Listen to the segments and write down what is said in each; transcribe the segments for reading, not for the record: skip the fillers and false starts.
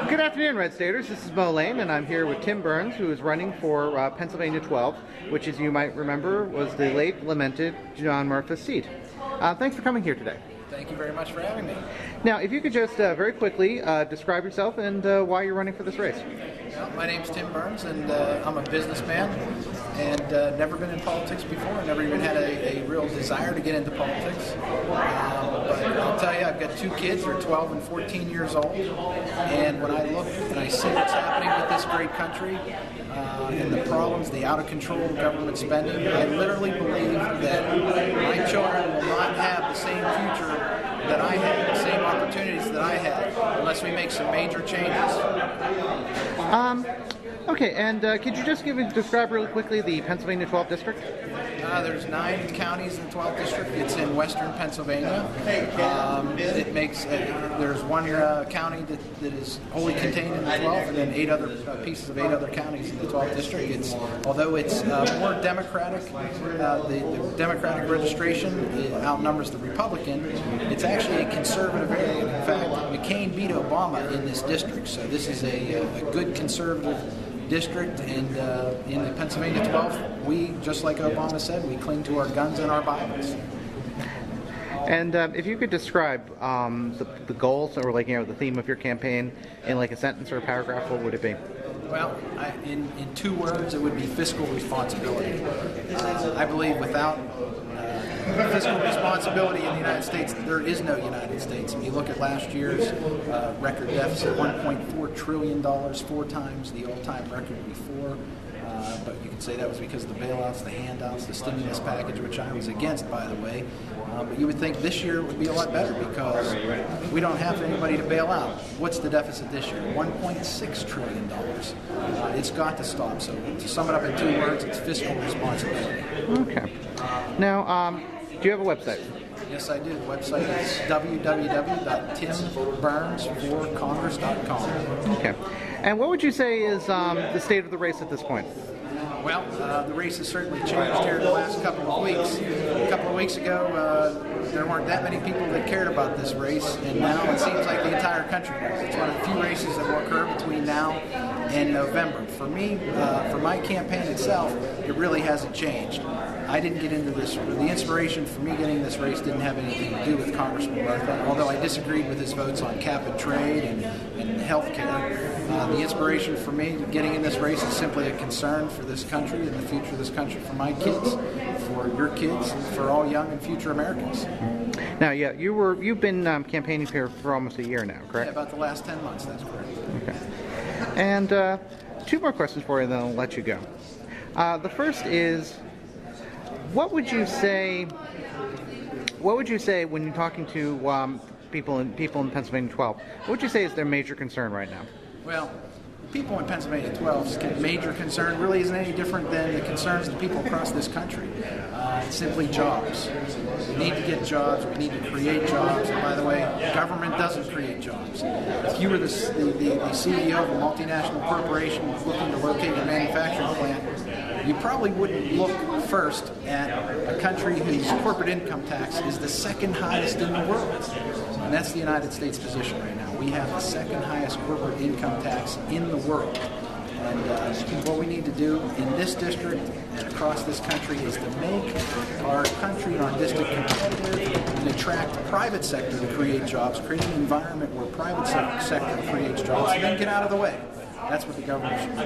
Good afternoon, Red Staters. This is Mo Lane, and I'm here with Tim Burns, who is running for Pennsylvania 12, which, as you might remember, was the late lamented John Murphy's seat. Thanks for coming here today. Thank you very much for having me. Now, if you could just very quickly describe yourself and why you're running for this race. Well, my name's Tim Burns, and I'm a businessman, and never been in politics before. Never even had a real desire to get into politics. But I'll tell you, I've got two kids. They're 12 and 14 years old, and when I look and I see what's happening with this great country, and the problems, the out-of-control government spending, I literally believe that my children will not have the same future that I had, the same opportunities that I had, unless we make some major changes. Okay, and could you just describe really quickly the Pennsylvania 12th district? There's 9 counties in the 12th district. It's in western Pennsylvania. It makes there's one county that is wholly contained in the 12th, and then 8 other pieces of 8 other counties in the 12th district. Although it's more Democratic, the Democratic registration outnumbers the Republican. It's actually a conservative area. In fact, McCain beat Obama in this district, so this is a good conservative district, and in the Pennsylvania 12th, we, just like Obama said, we cling to our guns and our Bibles. And if you could describe the goals or the theme of your campaign in like a sentence or a paragraph, what would it be? Well, in 2 words, it would be fiscal responsibility. I believe without fiscal responsibility in the United States, there is no United States. If you look at last year's record deficit, $1.4 trillion, 4 times the all-time record before. But you could say that was because of the bailouts, the handouts, the stimulus package, which I was against, by the way. But you would think this year would be a lot better because we don't have anybody to bail out. What's the deficit this year? $1.6 trillion. It's got to stop. So to sum it up in 2 words, it's fiscal responsibility. Okay. Now, do you have a website? Yes, I do. The website is www.timburns4congress.com. Okay. And what would you say is the state of the race at this point? Well, the race has certainly changed here in the last couple of weeks. A couple of weeks ago, there weren't that many people that cared about this race, and now it seems like the entire country does. It's one of the few races that will occur between now and November. For me, for my campaign itself, it really hasn't changed. I didn't get into this. The inspiration for me getting this race didn't have anything to do with Congressman Murphy, although I disagreed with his votes on cap and trade and health care. The inspiration for me getting in this race is simply a concern for this country and the future of this country, for my kids, for your kids, and for all young and future Americans. Now, yeah, you've been campaigning here for almost a year now, correct? Yeah, about the last 10 months, that's correct. Okay. And 2 more questions for you, then I'll let you go. The first is, what would you say when you're talking to people in Pennsylvania 12? What would you say is their major concern right now? Well, people in Pennsylvania 12's major concern really isn't any different than the concerns of people across this country. It's simply jobs. We need to get jobs. We need to create jobs. And by the way, government doesn't create jobs. If you were the CEO of a multinational corporation looking to locate a manufacturing plant, you probably wouldn't look first at a country whose corporate income tax is the 2nd highest in the world. And that's the United States position right now. We have the 2nd highest corporate income tax in the world. And what we need to do in this district and across this country is to make our country and our district competitive and attract the private sector to create jobs, create an environment where private sector creates jobs, and then get out of the way. That's what the government should do.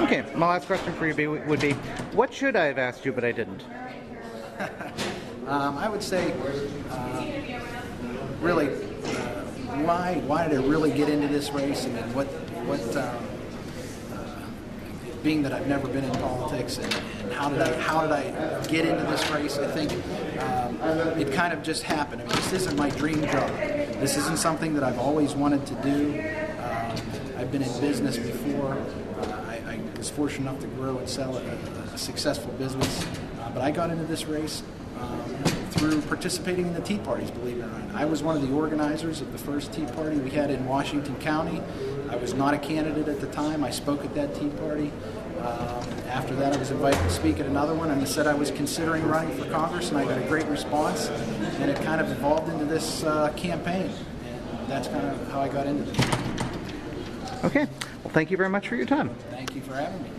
Okay, my last question for you would be, what should I have asked you but I didn't? I would say, really, why did I really get into this race? I mean, being that I've never been in politics, and how did I get into this race? I think it kind of just happened. I mean, this isn't my dream job. This isn't something that I've always wanted to do. I've been in business before. I was fortunate enough to grow and sell a successful business. But I got into this race through participating in the Tea Parties, believe it or not. I was one of the organizers of the first Tea Party we had in Washington County. I was not a candidate at the time. I spoke at that Tea Party. After that, I was invited to speak at another one, and I said I was considering running for Congress, and I got a great response, and it kind of evolved into this campaign. And that's kind of how I got into it. Okay. Well, thank you very much for your time. Thank you for having me.